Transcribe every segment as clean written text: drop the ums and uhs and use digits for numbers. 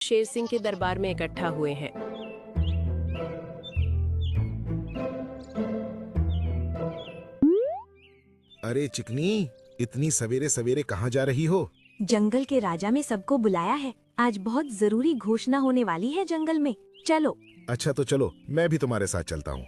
शेर सिंह के दरबार में इकट्ठा हुए हैं। अरे चिकनी, इतनी सवेरे सवेरे कहाँ जा रही हो? जंगल के राजा में सबको बुलाया है। आज बहुत जरूरी घोषणा होने वाली है जंगल में। चलो। अच्छा तो चलो, मैं भी तुम्हारे साथ चलता हूँ।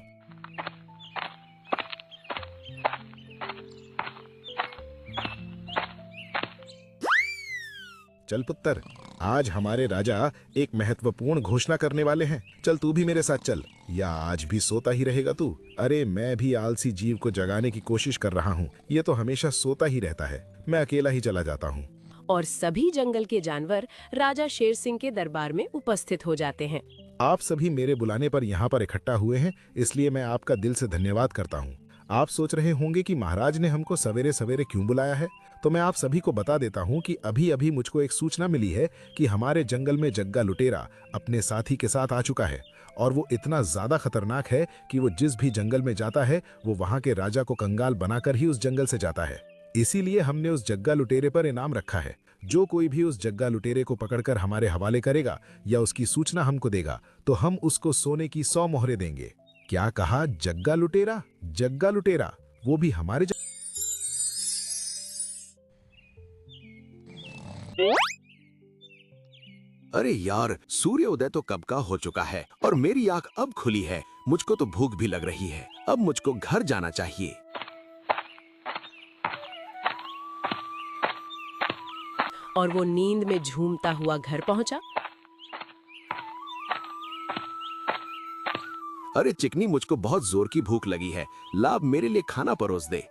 चल पुत्र, आज हमारे राजा एक महत्वपूर्ण घोषणा करने वाले हैं। चल तू भी मेरे साथ चल, या आज भी सोता ही रहेगा तू? अरे मैं भी आलसी जीव को जगाने की कोशिश कर रहा हूँ। ये तो हमेशा सोता ही रहता है। मैं अकेला ही चला जाता हूँ। और सभी जंगल के जानवर राजा शेर सिंह के दरबार में उपस्थित हो जाते हैं। आप सभी मेरे बुलाने पर यहाँ पर इकट्ठा हुए हैं, इसलिए मैं आपका दिल से धन्यवाद करता हूँ। आप सोच रहे होंगे कि महाराज ने हमको सवेरे सवेरे क्यों बुलाया है, तो मैं आप सभी को बता देता हूँ कि अभी अभी मुझको एक सूचना मिली है कि हमारे जंगल में जग्गा लुटेरा अपने साथी के साथ आ चुका है। और वो इतना ज्यादा खतरनाक है कि वो जिस भी जंगल में जाता है वो वहाँ के राजा को कंगाल बनाकर ही उस जंगल से जाता है। इसीलिए हमने उस जग्गा लुटेरे पर इनाम रखा है। जो कोई भी उस जग्गा लुटेरे को पकड़कर हमारे हवाले करेगा या उसकी सूचना हमको देगा तो हम उसको सोने की 100 मोहरें देंगे। क्या कहा? जग्गा लुटेरा? जग्गा लुटेरा, वो भी हमारे अरे यार, सूर्योदय तो कब का हो चुका है और मेरी आंख अब खुली है। मुझको तो भूख भी लग रही है। अब मुझको घर जाना चाहिए। और वो नींद में झूमता हुआ घर पहुंचा। अरे चिकनी, मुझको बहुत जोर की भूख लगी है। लाभ मेरे लिए खाना परोस दे।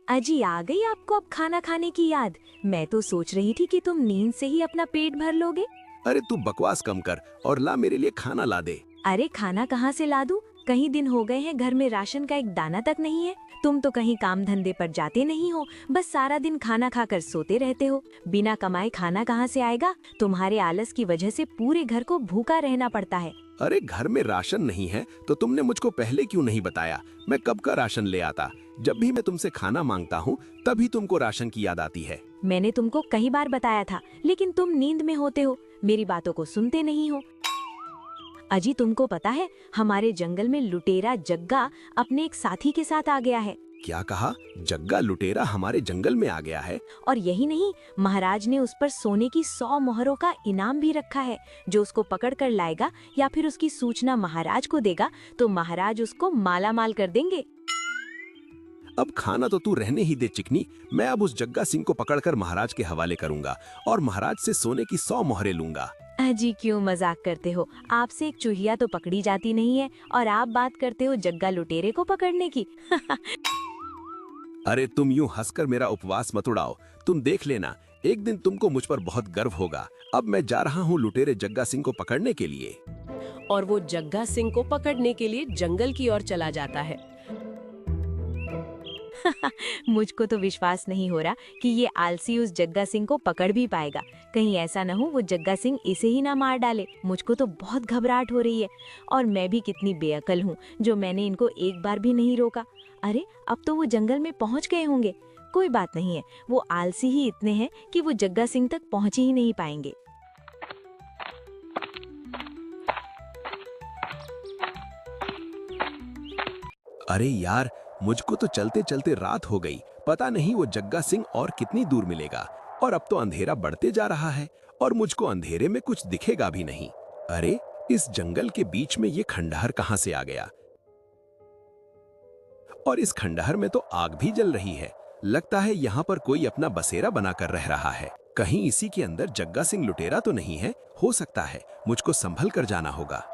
अजी, आ गई आपको अब खाना खाने की याद? मैं तो सोच रही थी कि तुम नींद से ही अपना पेट भर लोगे। अरे तू बकवास कम कर और ला मेरे लिए खाना ला दे। अरे खाना कहाँ से ला दूं? कई दिन हो गए हैं, घर में राशन का एक दाना तक नहीं है। तुम तो कहीं काम धंधे पर जाते नहीं हो, बस सारा दिन खाना खाकर सोते रहते हो। बिना कमाए खाना कहाँ से आएगा? तुम्हारे आलस की वजह से पूरे घर को भूखा रहना पड़ता है। अरे घर में राशन नहीं है तो तुमने मुझको पहले क्यों नहीं बताया? मैं कब का राशन ले आता। जब भी मैं तुमसे खाना मांगता हूँ तभी तुमको राशन की याद आती है। मैंने तुमको कई बार बताया था, लेकिन तुम नींद में होते हो, मेरी बातों को सुनते नहीं हो। अजी, तुमको पता है हमारे जंगल में लुटेरा जग्गा अपने एक साथी के साथ आ गया है। क्या कहा? जग्गा लुटेरा हमारे जंगल में आ गया है? और यही नहीं, महाराज ने उस पर सोने की 100 मोहरों का इनाम भी रखा है। जो उसको पकड़ कर लाएगा या फिर उसकी सूचना महाराज को देगा तो महाराज उसको माला माल कर देंगे। अब खाना तो तू रहने ही दे चिकनी। मैं अब उस जग्गा सिंह को पकड़कर महाराज के हवाले करूंगा और महाराज से सोने की 100 मोहरें लूंगा। अजी, क्यों मजाक करते हो? आपसे एक चूहिया तो पकड़ी जाती नहीं है और आप बात करते हो जग्गा लुटेरे को पकड़ने की। अरे तुम यूं हंसकर मेरा उपवास मत उड़ाओ। तुम देख लेना, एक दिन तुमको मुझ पर बहुत गर्व होगा। अब मैं जा रहा हूँ लुटेरे जग्गा सिंह को पकड़ने के लिए। और वो जग्गा सिंह को पकड़ने के लिए जंगल की ओर चला जाता है। मुझको तो विश्वास नहीं हो रहा कि ये आलसी उस जग्गा सिंह को पकड़ भी पाएगा। कहीं ऐसा न हो वो जग्गा सिंह इसे ही ना मार डाले। मुझको तो बहुत घबराहट हो रही है। और मैं भी कितनी बेअकल हूँ जो मैंने इनको एक बार भी नहीं रोका। अरे अब तो वो जंगल में पहुँच गए होंगे। कोई बात नहीं है, वो आलसी ही इतने हैं कि वो जग्गा सिंह तक पहुँच ही नहीं पाएंगे। अरे यार, मुझको तो चलते चलते रात हो गई। पता नहीं वो जग्गा सिंह और कितनी दूर मिलेगा। और अब तो अंधेरा बढ़ते जा रहा है और मुझको अंधेरे में कुछ दिखेगा भी नहीं। अरे इस जंगल के बीच में ये खंडहर कहाँ से आ गया? और इस खंडहर में तो आग भी जल रही है। लगता है यहाँ पर कोई अपना बसेरा बनाकर रह रहा है। कहीं इसी के अंदर जग्गा सिंह लुटेरा तो नहीं है? हो सकता है, मुझको संभल कर जाना होगा।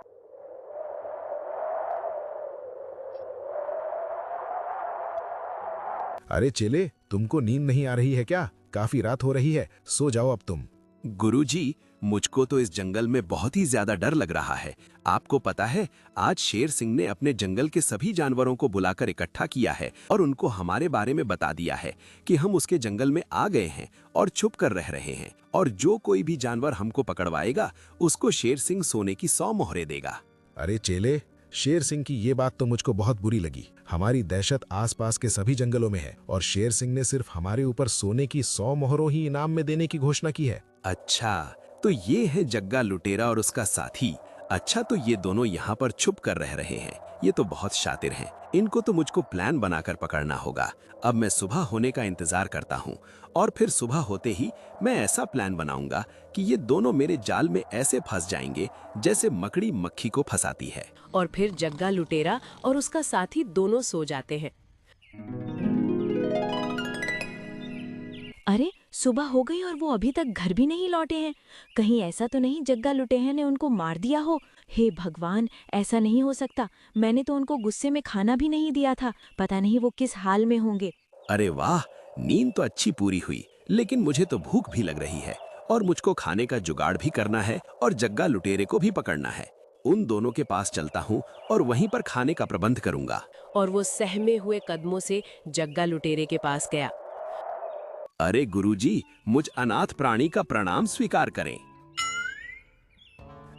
अरे चेले, तुमको नींद नहीं आ रही है क्या? काफी रात हो रही है, सो जाओ अब तुम। गुरुजी, मुझको तो इस जंगल में बहुत ही ज्यादा डर लग रहा है। आपको पता है, आज शेर सिंह ने अपने जंगल के सभी जानवरों को बुलाकर इकट्ठा किया है और उनको हमारे बारे में बता दिया है कि हम उसके जंगल में आ गए हैं और छुप कर रह रहे हैं। और जो कोई भी जानवर हमको पकड़वाएगा उसको शेर सिंह सोने की 100 मोहरें देगा। अरे चेले, शेर सिंह की ये बात तो मुझको बहुत बुरी लगी। हमारी दहशत आसपास के सभी जंगलों में है और शेर सिंह ने सिर्फ हमारे ऊपर सोने की 100 मोहरों ही इनाम में देने की घोषणा की है। अच्छा, तो ये है जग्गा लुटेरा और उसका साथी। अच्छा, तो ये दोनों यहाँ पर छुप कर रह रहे हैं। ये तो बहुत शातिर हैं। इनको तो मुझको प्लान बनाकर पकड़ना होगा। अब मैं सुबह होने का इंतजार करता हूँ और फिर सुबह होते ही मैं ऐसा प्लान बनाऊंगा कि ये दोनों मेरे जाल में ऐसे फंस जाएंगे जैसे मकड़ी मक्खी को फंसाती है। और फिर जग्गा लुटेरा और उसका साथी दोनों सो जाते हैं। अरे सुबह हो गई और वो अभी तक घर भी नहीं लौटे हैं। कहीं ऐसा तो नहीं जग्गा लुटेरे ने उनको मार दिया हो। हे भगवान, ऐसा नहीं हो सकता। मैंने तो उनको गुस्से में खाना भी नहीं दिया था। पता नहीं वो किस हाल में होंगे। अरे वाह, नींद तो अच्छी पूरी हुई, लेकिन मुझे तो भूख भी लग रही है और मुझको खाने का जुगाड़ भी करना है और जग्गा लुटेरे को भी पकड़ना है। उन दोनों के पास चलता हूँ और वहीं पर खाने का प्रबंध करूंगा। और वो सहमे हुए कदमों से जग्गा लुटेरे के पास गया। अरे गुरुजी, मुझ अनाथ प्राणी का प्रणाम स्वीकार करें।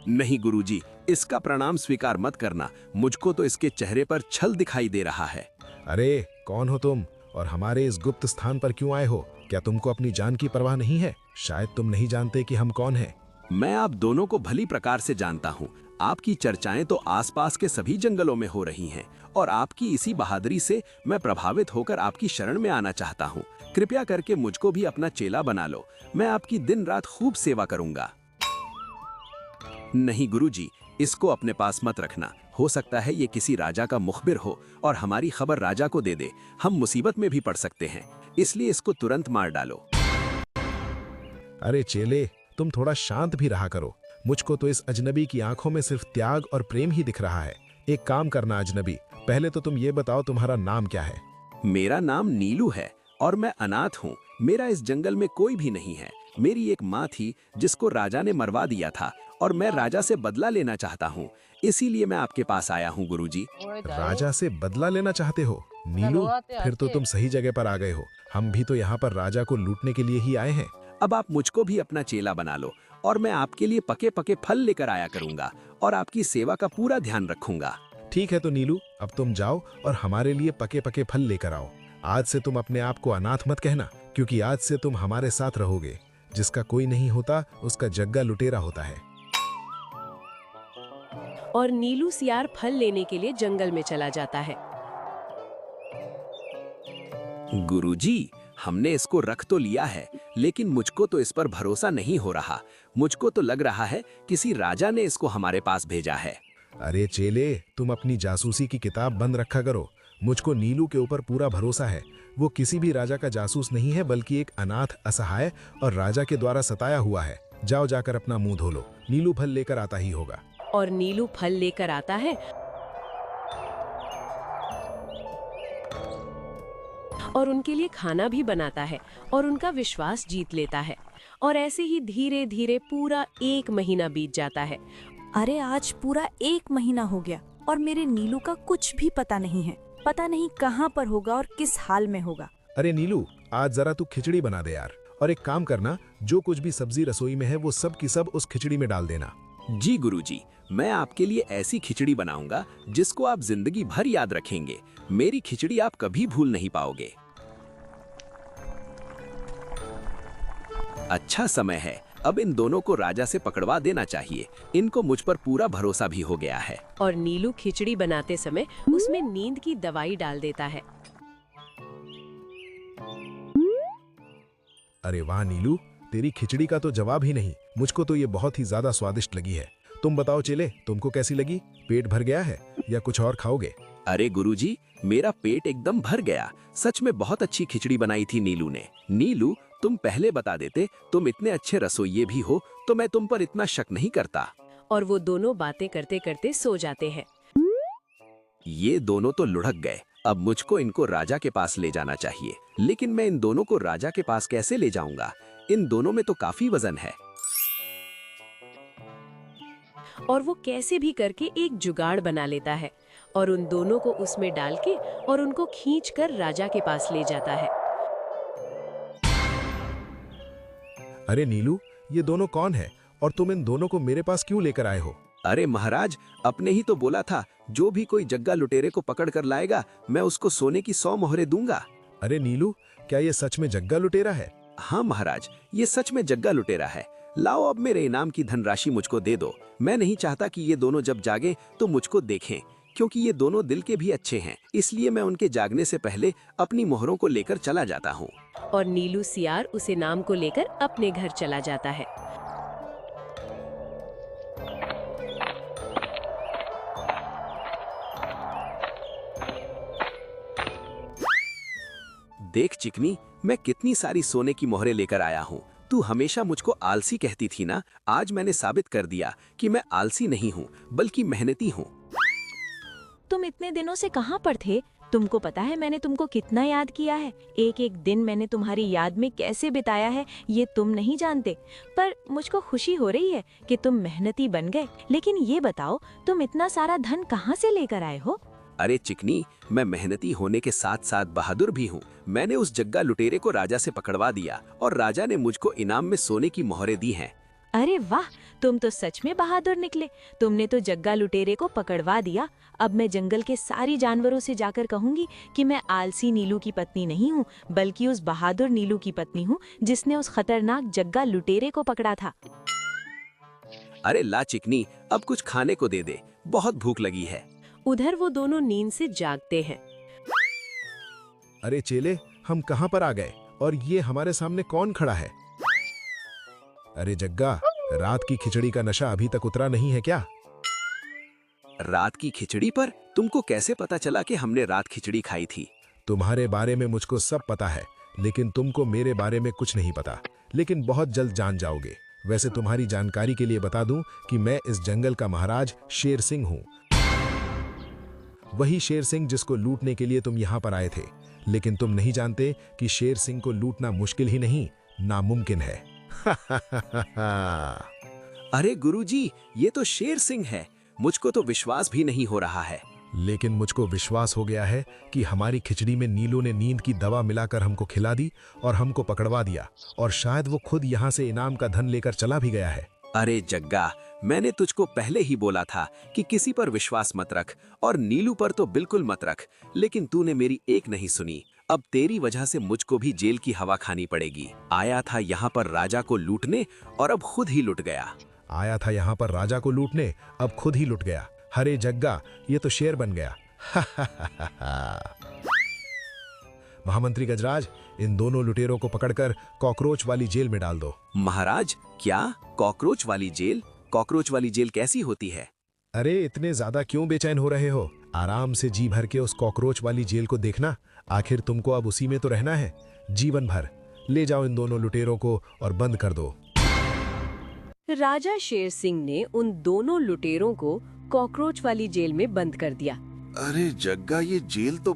नहीं गुरुजी, इसका प्रणाम स्वीकार मत करना। मुझको तो इसके चेहरे पर छल दिखाई दे रहा है। अरे कौन हो तुम और हमारे इस गुप्त स्थान पर क्यों आए हो? क्या तुमको अपनी जान की परवाह नहीं है? शायद तुम नहीं जानते कि हम कौन हैं। मैं आप दोनों को भली प्रकार से जानता हूँ। आपकी चर्चाएं तो आसपास के सभी जंगलों में हो रही हैं और आपकी इसी बहादुरी से मैं प्रभावित होकर आपकी शरण में आना चाहता हूँ। कृपया करके मुझको भी अपना चेला बना लो। मैं आपकी दिन रात खूब सेवा करूंगा। नहीं गुरुजी, इसको अपने पास मत रखना। हो सकता है ये किसी राजा का मुखबिर हो और हमारी खबर राजा को दे दे। हम मुसीबत में भी पड़ सकते हैं, इसलिए इसको तुरंत मार डालो। अरे चेले, तुम थोड़ा शांत भी रहा करो। मुझको तो इस अजनबी की आंखों में सिर्फ त्याग और प्रेम ही दिख रहा है। एक काम करना अजनबी, पहले तो तुम ये बताओ तुम्हारा नाम क्या है? मेरा नाम नीलू है और मैं अनाथ हूँ। मेरा इस जंगल में कोई भी नहीं है। मेरी एक माँ थी जिसको राजा ने मरवा दिया था और मैं राजा से बदला लेना चाहता हूँ। इसीलिए मैं आपके पास आया हूँ गुरुजी। राजा से बदला लेना चाहते हो? नीलू, फिर तो तुम सही जगह पर आ गए हो। हम भी तो यहाँ पर राजा को लूटने के लिए ही आए हैं। अब आप मुझको भी अपना चेला बना लो और मैं आपके लिए पके पके फल लेकर आया करूंगा और आपकी सेवा का पूरा ध्यान रखूंगा। ठीक है तो नीलू, अब तुम जाओ और हमारे लिए पके पके फल लेकर आओ। आज से तुम अपने आप को अनाथ मत कहना, क्योंकि आज से तुम हमारे साथ रहोगे। जिसका कोई नहीं होता उसका जग्गा लुटेरा होता है। और नीलू सियार फल लेने के लिए जंगल में चला जाता है। गुरुजी, हमने इसको रख तो लिया है, लेकिन मुझको तो इस पर भरोसा नहीं हो रहा। मुझको तो लग रहा है किसी राजा ने इसको हमारे पास भेजा है। अरे चेले, तुम अपनी जासूसी की किताब बंद रखा करो। मुझको नीलू के ऊपर पूरा भरोसा है। वो किसी भी राजा का जासूस नहीं है, बल्कि एक अनाथ, असहाय और राजा के द्वारा सताया हुआ है। जाओ जाकर अपना मुंह धो लो। नीलू फल लेकर आता ही होगा। और नीलू फल लेकर आता है और उनके लिए खाना भी बनाता है और उनका विश्वास जीत लेता है। और ऐसे ही धीरे धीरे पूरा 1 महीना बीत जाता है। अरे आज पूरा 1 महीना हो गया और मेरे नीलू का कुछ भी पता नहीं है। पता नहीं कहाँ पर होगा और किस हाल में होगा। अरे नीलू, आज जरा तू खिचड़ी बना दे यार। और एक काम करना, जो कुछ भी सब्जी रसोई में है वो सब की सब उस खिचड़ी में डाल देना। जी गुरुजी, मैं आपके लिए ऐसी खिचड़ी बनाऊंगा जिसको आप जिंदगी भर याद रखेंगे। मेरी खिचड़ी आप कभी भूल नहीं पाओगे। अच्छा समय है, अब इन दोनों को राजा से पकड़वा देना चाहिए। इनको मुझ पर पूरा भरोसा भी हो गया है। और नीलू खिचड़ी बनाते समय उसमें नींद की दवाई डाल देता है। अरे वाह नीलू, तेरी खिचड़ी का तो जवाब ही नहीं। मुझको तो ये बहुत ही ज्यादा स्वादिष्ट लगी है। तुम बताओ चेले, तुमको कैसी लगी? पेट भर गया है या कुछ और खाओगे? अरे गुरुजी, मेरा पेट एकदम भर गया। सच में बहुत अच्छी खिचड़ी बनाई थी नीलू ने। नीलू, तुम पहले बता देते, तुम इतने अच्छे रसोइये भी हो, तो मैं तुम पर इतना शक नहीं करता। और वो दोनों बातें करते करते सो जाते हैं। ये दोनों तो लुढ़क गए। अब मुझको इनको राजा के पास ले जाना चाहिए, लेकिन मैं इन दोनों को राजा के पास कैसे ले जाऊंगा? इन दोनों में तो काफी वजन है। और वो कैसे भी करके एक जुगाड़ बना लेता है और उन दोनों को उसमें डाल के और उनको खींचकर राजा के पास ले जाता है। अरे नीलू, ये दोनों कौन है और तुम इन दोनों को मेरे पास क्यों लेकर आए हो? अरे महाराज, अपने ही तो बोला था, जो भी कोई जग्गा लुटेरे को पकड़ कर लाएगा, मैं उसको सोने की 100 मोहरें दूंगा। अरे नीलू, क्या ये सच में जग्गा लुटेरा है? हाँ महाराज, ये सच में जग्गा लुटेरा है। लाओ अब मेरे इनाम की धनराशि मुझको दे दो। मैं नहीं चाहता कि ये दोनों जब जागे तो मुझको देखें, क्योंकि ये दोनों दिल के भी अच्छे हैं। इसलिए मैं उनके जागने से पहले अपनी मोहरों को लेकर चला जाता हूँ। और नीलू सियार उस इनाम को लेकर अपने घर चला जाता है। देख चिकनी, मैं कितनी सारी सोने की मोहरें लेकर आया हूँ। तू हमेशा मुझको आलसी कहती थी ना, आज मैंने साबित कर दिया कि मैं आलसी नहीं हूँ बल्कि मेहनती हूँ। तुम इतने दिनों से कहाँ पर थे? तुमको पता है मैंने तुमको कितना याद किया है। एक एक दिन मैंने तुम्हारी याद में कैसे बिताया है ये तुम नहीं जानते। पर मुझको खुशी हो रही है कि तुम मेहनती बन गए। लेकिन ये बताओ, तुम इतना सारा धन कहाँ से लेकर आए हो? अरे चिकनी, मैं मेहनती होने के साथ साथ बहादुर भी हूँ। मैंने उस जग्गा लुटेरे को राजा से पकड़वा दिया और राजा ने मुझको इनाम में सोने की मोहरें दी हैं। अरे वाह, तुम तो सच में बहादुर निकले। तुमने तो जग्गा लुटेरे को पकड़वा दिया। अब मैं जंगल के सारी जानवरों से जाकर कहूंगी कि मैं आलसी नीलू की पत्नी नहीं हूँ, बल्कि उस बहादुर नीलू की पत्नी हूँ जिसने उस खतरनाक जग्गा लुटेरे को पकड़ा था। अरे ला चिकनी, अब कुछ खाने को दे दे, बहुत भूख लगी है। उधर वो दोनों नींद से जागते हैं। अरे चेले, हम कहाँ पर आ गए और ये हमारे सामने कौन खड़ा है? अरे जग्गा, रात की खिचड़ी का नशा अभी तक उतरा नहीं है क्या? रात की खिचड़ी पर तुमको कैसे पता चला कि हमने रात खिचड़ी खाई थी? तुम्हारे बारे में मुझको सब पता है, लेकिन तुमको मेरे बारे में कुछ नहीं पता। लेकिन बहुत जल्द जान जाओगे। वैसे तुम्हारी जानकारी के लिए बता दूं कि मैं इस जंगल का महाराज शेर सिंह हूँ। वही शेर सिंह जिसको लूटने के लिए तुम यहाँ पर आए थे। लेकिन तुम नहीं जानते कि शेर सिंह को लूटना मुश्किल ही नहीं, नामुमकिन है। अरे गुरुजी, ये तो शेर सिंह है। मुझको तो विश्वास भी नहीं हो रहा है। लेकिन मुझको विश्वास हो गया है कि हमारी खिचड़ी में नीलू ने नींद की दवा मिलाकर हमको खिला दी और हमको पकड़वा दिया, और शायद वो खुद यहाँ से इनाम का धन लेकर चला भी गया है। अरे जग्गा, मैंने तुझको पहले ही बोला था कि किसी पर विश्वास मत रख, और नीलू पर तो बिल्कुल मत रख। लेकिन तूने मेरी एक नहीं सुनी। अब तेरी वजह से मुझको भी जेल की हवा खानी पड़ेगी। आया था यहाँ पर राजा को लूटने और अब खुद ही लुट गया। आया था यहाँ पर राजा को लूटने, अब खुद ही लुट गया। हरे जग्गा, ये तो शेर बन गया। महामंत्री गजराज, इन दोनों लुटेरों को पकड़कर कॉकरोच वाली जेल में डाल दो। महाराज, क्या कॉकरोच वाली जेल? कॉकरोच वाली जेल कैसी होती है? अरे इतने ज्यादा क्यों बेचैन हो रहे हो? आराम से जी भर के उस कॉकरोच वाली जेल को देखना। आखिर तुमको अब उसी में तो रहना है जीवन भर। ले जाओ इन दोनों लुटेरों को और बंद कर दो। राजा शेर सिंह ने उन दोनों लुटेरों को कॉकरोच वाली जेल में बंद कर दिया। अरे जग्गा, ये जेल तो